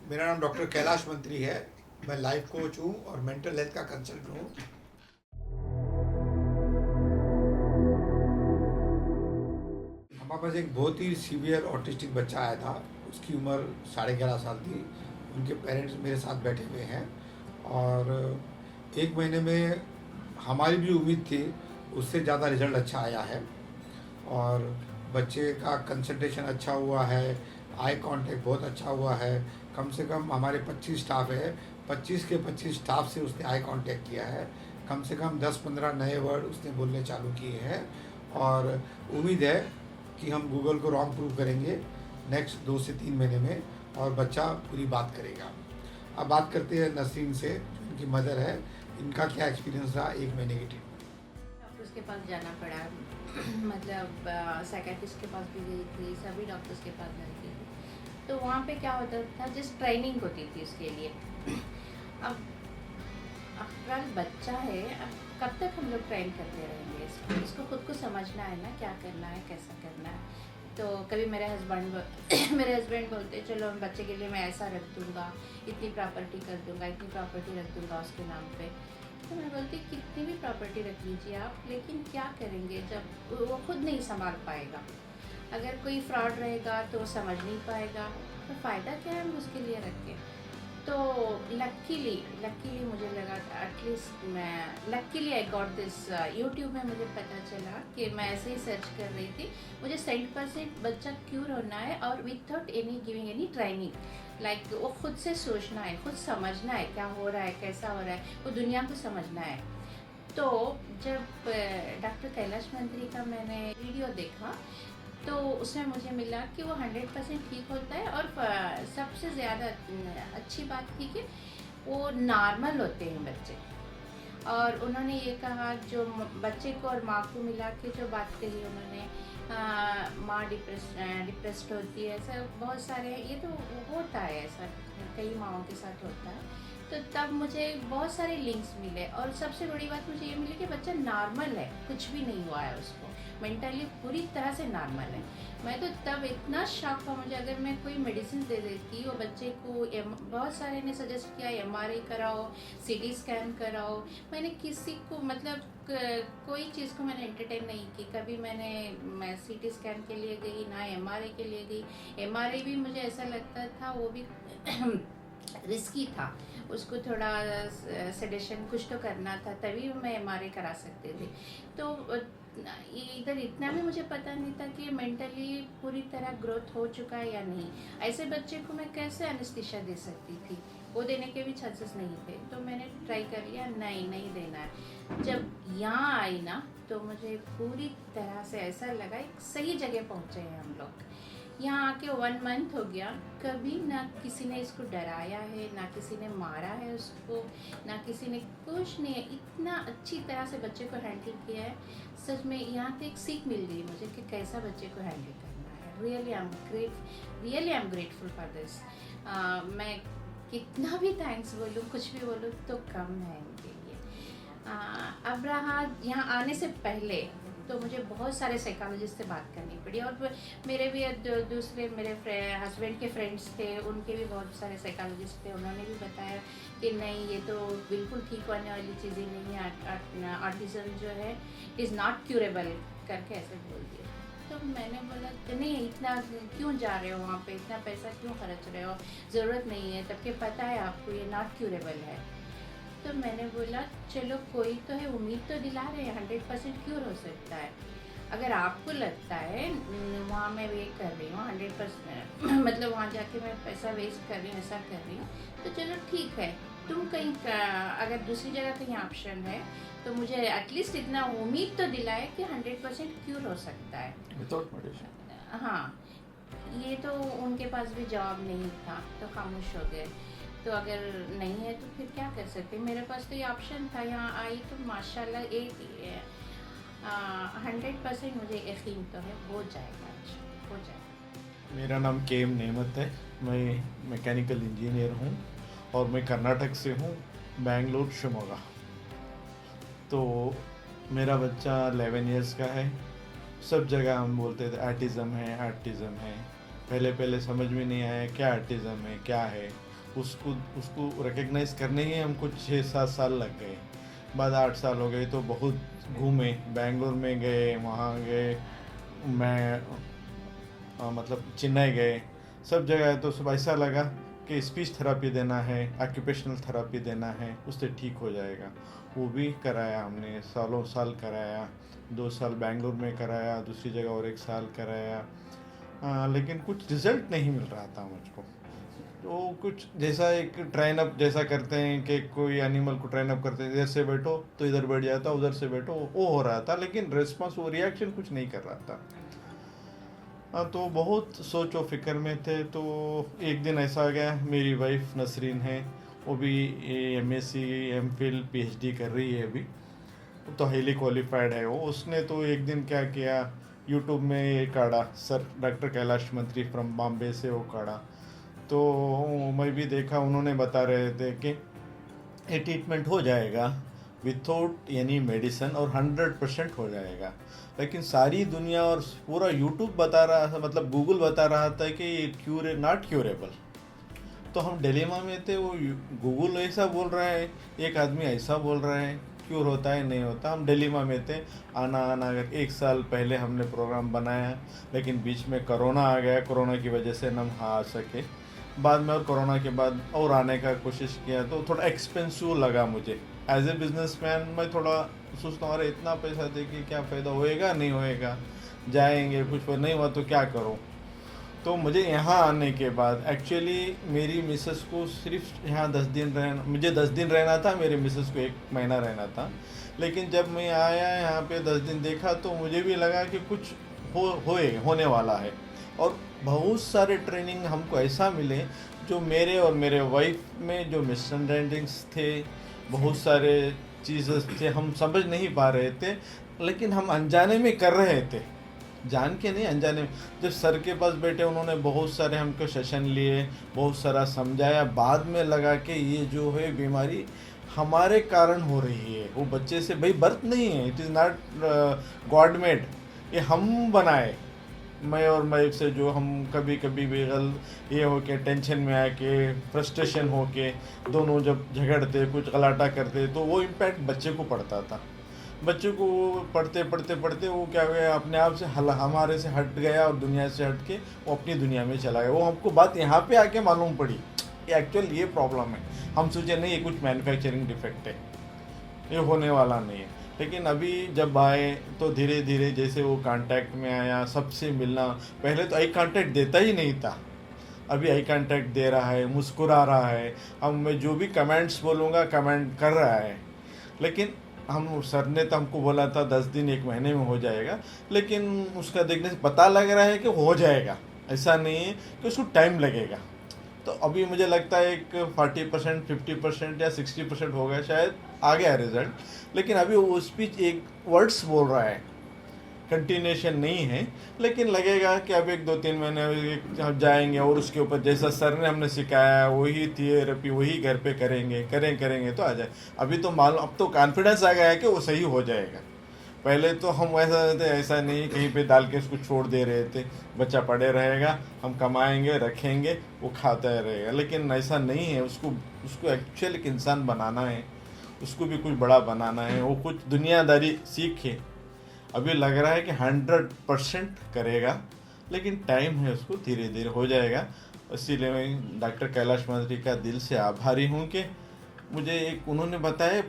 मेरा नाम डॉक्टर कैलाश मंत्री है। मैं लाइफ कोच हूँ और मेंटल हेल्थ का कंसल्टेंट हूँ। हमारे पास एक बहुत ही सीवियर ऑटिस्टिक बच्चा आया था। उसकी उम्र 11.5 साल थी। उनके पेरेंट्स मेरे साथ बैठे हुए हैं और 1 महीने में हमारी भी उम्मीद थी उससे ज़्यादा रिजल्ट अच्छा आया है। और बच्चे का कंसंट्रेशन अच्छा हुआ है, आई कांटेक्ट बहुत अच्छा हुआ है। कम से कम हमारे 25 स्टाफ है, 25 के 25 स्टाफ से उसने आई कांटेक्ट किया है। कम से कम 10-15 नए वर्ड उसने बोलने चालू किए हैं। और उम्मीद है कि हम गूगल को रॉन्ग प्रूव करेंगे नेक्स्ट 2 से 3 महीने में और बच्चा पूरी बात करेगा। अब बात करते हैं नसरीन से, जो इनकी मदर है। इनका क्या एक्सपीरियंस रहा 1 महीने की ट्रीटमेंट? डॉक्टर्स के पास जाना पड़ा। मतलब साइकेट्रिस्ट के पास भी गई थी, सभी डॉक्टर्स के पास गई थी। तो वहाँ पे क्या होता था, जस्ट ट्रेनिंग होती थी उसके लिए। अब आफ्टर बच्चा है, अब कब तक हम लोग ट्रेन करते रहेंगे इसको खुद को समझना है ना, क्या करना है, कैसा करना है। तो कभी मेरे हस्बैंड मेरे हस्बैंड बोलते चलो बच्चे के लिए मैं ऐसा रख दूँगा, इतनी प्रॉपर्टी कर दूँगा, इतनी प्रॉपर्टी रख दूँगा उसके नाम पे। तो मैं बोलती कितनी भी प्रॉपर्टी रख लीजिए आप, लेकिन क्या करेंगे जब वो खुद नहीं संभाल पाएगा। अगर कोई फ्रॉड रहेगा तो समझ नहीं पाएगा, तो फ़ायदा क्या है हम उसके लिए रख के। तो लकीली मुझे लगा एटलीस्ट मैं luckily I got this. YouTube में मुझे पता चला कि मैं ऐसे ही सर्च कर रही थी, मुझे 100% बच्चा क्यूर होना है और without any giving any training. Like वो खुद से सोचना है, खुद समझना है क्या हो रहा है, कैसा हो रहा है, वो दुनिया को समझना है। तो जब डॉक्टर कैलाश मंत्री का मैंने वीडियो देखा तो उसमें मुझे मिला कि वो 100% ठीक होता है। और सबसे ज़्यादा अच्छी बात थी कि वो नॉर्मल होते हैं बच्चे। और उन्होंने ये कहा, जो बच्चे को और माँ को मिला के जो बात कही उन्होंने, माँ डिप्रेस्ड होती है, ऐसा बहुत सारे, ये तो होता है, ऐसा कई माँओं के साथ होता है। तो तब मुझे बहुत सारे लिंक्स मिले और सबसे बड़ी बात मुझे ये मिली कि बच्चा नॉर्मल है, कुछ भी नहीं हुआ है उसको, मेंटली पूरी तरह से नॉर्मल है। मैं तो तब इतना शॉक हुआ मुझे, अगर मैं कोई मेडिसिन दे देती और बच्चे को बहुत सारे ने सजेस्ट किया एमआरआई कराओ, सीटी स्कैन कराओ। मैंने किसी को मतलब कोई चीज़ को मैंने एंटरटेन नहीं की। कभी मैं सीटी स्कैन के लिए गई ना एमआरआई के लिए गई। एमआरआई भी मुझे ऐसा लगता था वो भी रिस्की था, उसको थोड़ा सेडेशन कुछ तो करना था, तभी मैं एमआरआई करा सकती थी। तो इधर इतना भी मुझे पता नहीं था कि मेंटली पूरी तरह ग्रोथ हो चुका है या नहीं। ऐसे बच्चे को मैं कैसे एनेस्थीसिया दे सकती थी, वो देने के भी चांसेस नहीं थे। तो मैंने ट्राई कर लिया, नहीं देना है। जब यहाँ आई ना तो मुझे पूरी तरह से ऐसा लगा एक सही जगह पहुँचे हैं हम लोग। यहाँ आके 1 मंथ हो गया, कभी ना किसी ने इसको डराया है, ना किसी ने मारा है उसको, ना किसी ने, कुछ नहीं है। इतना अच्छी तरह से बच्चे को हैंडल किया है। सच में यहाँ पे एक सीख मिल गई मुझे कि कैसा बच्चे को हैंडल करना है। Really I am grateful for this. मैं कितना भी थैंक्स बोलूँ, कुछ भी बोलूँ तो कम है इनके लिए। अब रहा यहाँ आने से पहले, तो मुझे बहुत सारे साइकोलॉजिस्ट से बात करनी पड़ी। और मेरे भी दूसरे मेरे हस्बैंड के फ्रेंड्स थे, उनके भी बहुत सारे साइकोलॉजिस्ट थे। उन्होंने भी बताया कि नहीं, ये तो बिल्कुल ठीक होने वाली चीज़ें नहीं है, ऑटिज़म जो है इज़ नॉट क्यूरेबल करके ऐसे बोल दिया। तो मैंने बोला कि नहीं, इतना क्यों जा रहे हो वहाँ पे, इतना पैसा क्यों खर्च रहे हो, ज़रूरत नहीं है, तब के पता है आपको ये नॉट क्यूरेबल है। तो मैंने बोला चलो कोई तो है, उम्मीद तो दिला रहे हैं, 100% क्योर हो सकता है। अगर आपको लगता है वहाँ मैं वेट कर रही हूँ 100% मतलब वहाँ जाके मैं पैसा वेस्ट कर रही हूँ, ऐसा कर रही हूँ, तो चलो ठीक है। तुम कहीं अगर दूसरी जगह कहीं ऑप्शन है तो मुझे एटलीस्ट इतना उम्मीद तो दिलाए कि 100% क्यूर हो सकता है विदाउट मेडिसिन। हाँ। ये तो उनके पास भी जवाब नहीं था, तो खामोश हो गए। तो अगर नहीं है तो फिर क्या कर सकते, मेरे पास तो ये ऑप्शन था। यहाँ आई तो माशाल्लाह 100% मुझे यकीन तो है हो जाएगा, अच्छा हो जाएगा। मेरा नाम केएम नेमत है। मैं मैकेनिकल इंजीनियर हूँ और मैं कर्नाटक से हूँ, बेंगलुरु शिमोगा। तो मेरा बच्चा 11 इयर्स का है। सब जगह हम बोलते थे एटिज़म है। पहले समझ में नहीं आया क्या एटिज़म है, क्या है। उसको उसको रिकग्नाइज करने ही हमको 6-7 साल लग गए। बाद 8 साल हो गए तो बहुत घूमे, बेंगलोर में गए, वहाँ गए, मैं मतलब चेन्नई गए, सब जगह। तो सब ऐसा लगा कि स्पीच थेरापी देना है, ऑक्यूपेशनल थेरापी देना है, उससे ठीक हो जाएगा। वो भी कराया हमने, सालों साल कराया, 2 साल बेंगलोर में कराया, दूसरी जगह और 1 साल कराया, लेकिन कुछ रिजल्ट नहीं मिल रहा था मुझको। तो कुछ जैसा एक ट्रेन अप जैसा करते हैं कि कोई एनिमल को ट्रेन अप करते हैं, इधर से बैठो तो इधर बैठ जाता, उधर से बैठो, वो हो रहा था, लेकिन रिस्पॉन्स, वो रिएक्शन कुछ नहीं कर रहा था। तो बहुत सोच व फिक्र में थे। तो एक दिन ऐसा आ गया, मेरी वाइफ नसरीन है, वो भी MSc MPhil PhD कर रही है अभी, तो हाईली क्वालिफाइड है वो। उसने तो एक दिन क्या किया, यूट्यूब में ये काढ़ा, सर डॉक्टर कैलाश मंत्री फ्रॉम बॉम्बे से वो काढ़ा, तो मैं भी देखा, उन्होंने बता रहे थे कि ये ट्रीटमेंट हो जाएगा विथआउट एनी मेडिसिन और 100% हो जाएगा। लेकिन सारी दुनिया और पूरा यूट्यूब बता रहा था, मतलब गूगल बता रहा था कि ये नॉट क्यूरेबल। तो हम डिलेमा में थे, वो गूगल ऐसा बोल रहा है, एक आदमी ऐसा बोल रहा है, क्यूर होता है नहीं होता, हम डिलेमा में थे। आना अगर 1 साल पहले हमने प्रोग्राम बनाया, लेकिन बीच में कोरोना आ गया, कोरोना की वजह से हम आ सके बाद में, और कोरोना के बाद और आने का कोशिश किया तो थोड़ा एक्सपेंसिव लगा मुझे। एज ए बिजनेसमैन मैं थोड़ा सोचता हूँ, अरे इतना पैसा दे के क्या फ़ायदा, होएगा नहीं होएगा, जाएंगे कुछ नहीं हुआ तो क्या करूँ। तो मुझे यहाँ आने के बाद एक्चुअली मेरी मिसेस को सिर्फ यहाँ 10 दिन रहना, मुझे 10 दिन रहना था, मेरे मिसेस को 1 महीना रहना था। लेकिन जब मैं आया यहाँ पे 10 दिन देखा तो मुझे भी लगा कि कुछ होने वाला है। और बहुत सारे ट्रेनिंग हमको ऐसा मिले जो मेरे और मेरे वाइफ में जो मिसअंडरस्टैंडिंग्स थे, बहुत सारे चीज़ें थे, हम समझ नहीं पा रहे थे, लेकिन हम अनजाने में कर रहे थे, जान के नहीं, अनजाने में। जब सर के पास बैठे, उन्होंने बहुत सारे हमको सेशन लिए, बहुत सारा समझाया, बाद में लगा कि ये जो है बीमारी हमारे कारण हो रही है। वो बच्चे से भाई बर्थ नहीं है, it is not God made, ये हम बनाए, मैं और माइक से, जो हम कभी कभी बेगल ये हो के टेंशन में आके, फ्रस्ट्रेशन हो के दोनों जब झगड़ते, कुछ गलाटा करते, तो वो इम्पैक्ट बच्चे को पड़ता था। बच्चे को पढ़ते पढ़ते पढ़ते वो क्या हो गया, अपने आप से हमारे से हट गया और दुनिया से हट के वो अपनी दुनिया में चला गया। वो हमको बात यहाँ पे आके मालूम पड़ी कि एक्चुअल ये प्रॉब्लम है। हम सोचे नहीं ये कुछ मैन्युफैक्चरिंग डिफेक्ट है, ये होने वाला नहीं है। लेकिन अभी जब आए तो धीरे धीरे जैसे वो कांटेक्ट में आया, सबसे मिलना, पहले तो आई कांटेक्ट देता ही नहीं था, अभी आई कांटेक्ट दे रहा है, मुस्कुरा रहा है। अब मैं जो भी कमेंट्स बोलूँगा कमेंट कर रहा है। लेकिन हम सर ने तो हमको बोला था 10 दिन 1 महीने में हो जाएगा, लेकिन उसका देखने से पता लग रहा है कि हो जाएगा, ऐसा नहीं है कि उसको टाइम लगेगा। तो अभी मुझे लगता है एक 40%, 50% या 60% हो गया शायद, आ गया रिजल्ट। लेकिन अभी वो स्पीच एक वर्ड्स बोल रहा है, कंटिन्यूशन नहीं है, लेकिन लगेगा कि अब 1-2-3 महीने हम जाएंगे और उसके ऊपर जैसा सर ने हमने सिखाया वही थेरेपी वही घर पे करेंगे तो आ जाए। अभी तो मालूम, अब तो कॉन्फिडेंस आ गया है कि वो सही हो जाएगा। पहले तो हम ऐसा नहीं कहीं पे डाल के उसको छोड़ दे रहे थे, बच्चा पड़े रहेगा, हम कमाएंगे रखेंगे, वो खाता रहेगा। लेकिन ऐसा नहीं है, उसको एक्चुअल एक इंसान बनाना है, उसको भी कुछ बड़ा बनाना है, वो कुछ दुनियादारी सीखे। अभी लग रहा है कि 100% करेगा, लेकिन टाइम है, उसको धीरे धीरे हो जाएगा। इसीलिए मैं डॉक्टर कैलाश मंत्री का दिल से आभारी हूँ कि मुझे एक उन्होंने बताया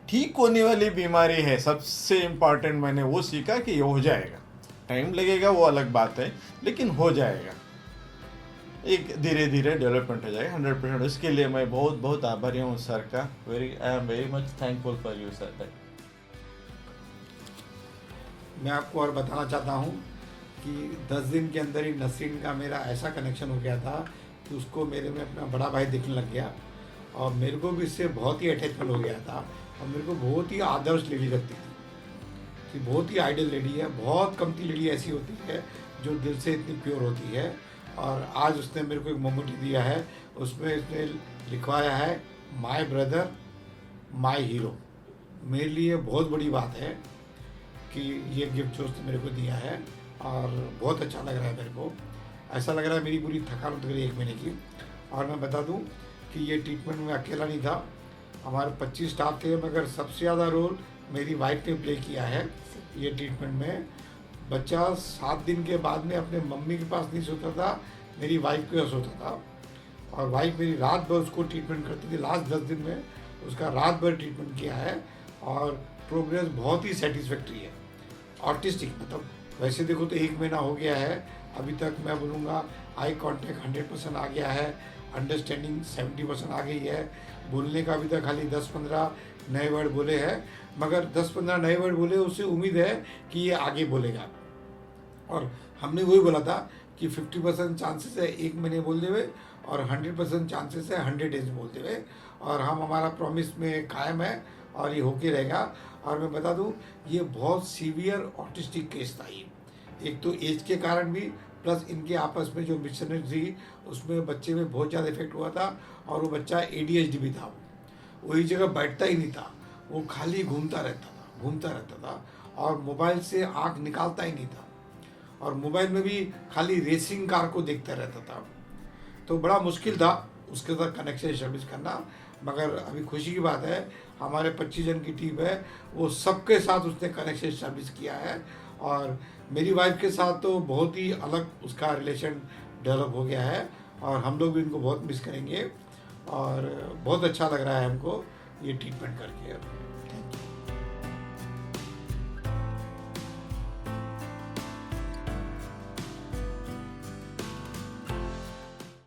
ठीक होने वाली बीमारी है। सबसे इम्पॉर्टेंट मैंने वो सीखा कि ये हो जाएगा, टाइम लगेगा वो अलग बात है, लेकिन हो जाएगा, एक धीरे धीरे डेवलपमेंट हो जाएगा 100%। उसके लिए मैं बहुत बहुत आभारी हूँ सर का। I am very much thankful for you sir. मैं आपको और बताना चाहता हूँ कि 10 दिन के अंदर ही नसरीन का मेरा ऐसा कनेक्शन हो गया था कि उसको मेरे में अपना बड़ा भाई दिखने लग गया, और मेरे को भी इससे बहुत ही अटैचमेंट हो गया था। और मेरे को बहुत ही आदर्श लेडी लगती थी कि बहुत ही आइडियल लेडी है। बहुत कम ती लेडी ऐसी होती है जो दिल से इतनी प्योर होती है। और आज उसने मेरे को एक मोमेंट दिया है, उसमें उसने लिखवाया है माय ब्रदर माय हीरो। मेरे लिए बहुत बड़ी बात है कि ये गिफ्ट जो उसने मेरे को दिया है, और बहुत अच्छा लग रहा है मेरे को। ऐसा लग रहा है मेरी पूरी थकान उतर गई 1 महीने की। और मैं बता दूं कि ये ट्रीटमेंट में अकेला नहीं था, हमारे 25 स्टाफ थे, मगर सबसे ज़्यादा रोल मेरी वाइफ ने प्ले किया है ये ट्रीटमेंट में। बच्चा 7 दिन के बाद में अपने मम्मी के पास नहीं सोता था, मेरी वाइफ के पास सोता था, और वाइफ मेरी रात भर उसको ट्रीटमेंट करती थी। लास्ट 10 दिन में उसका रात भर ट्रीटमेंट किया है और प्रोग्रेस बहुत ही सेटिस्फैक्ट्री है। ऑटिस्टिक मतलब वैसे देखो तो 1 महीना हो गया है, अभी तक मैं बोलूँगा आई कांटेक्ट 100% आ गया है, अंडरस्टैंडिंग 70% आ गई है, बोलने का अभी तक खाली 10-15 नए वर्ड बोले हैं, मगर 10-15 नए वर्ड बोले उससे उम्मीद है कि ये आगे बोलेगा। और हमने वही बोला था कि 50% चांसेस है 1 महीने बोलते हुए और 100% चांसेस है 100 डेज बोलते हुए, और हम हमारा प्रॉमिस में कायम है और ये होके रहेगा। और मैं बता दूं ये बहुत सीवियर ऑटिस्टिक केस था ये, एक तो एज के कारण भी, प्लस इनके आपस में जो मिशनरी थी उसमें बच्चे में बहुत ज़्यादा इफेक्ट हुआ था, और वो बच्चा ADHD भी था, वो एक जगह बैठता ही नहीं था, वो खाली घूमता रहता था और मोबाइल से आँख निकालता ही नहीं था, और मोबाइल में भी खाली रेसिंग कार को देखता रहता था। तो बड़ा मुश्किल था उसके साथ कनेक्शन एस्टेब्लिश करना, मगर अभी खुशी की बात है हमारे 25 जन की टीम है, वो सबके साथ उसने कनेक्शन एस्टेब्लिश किया है, और मेरी वाइफ के साथ तो बहुत ही अलग उसका रिलेशन डेवलप हो गया है, और हम लोग भी इनको बहुत मिस करेंगे, और बहुत अच्छा लग रहा है हमको ये ट्रीटमेंट करके।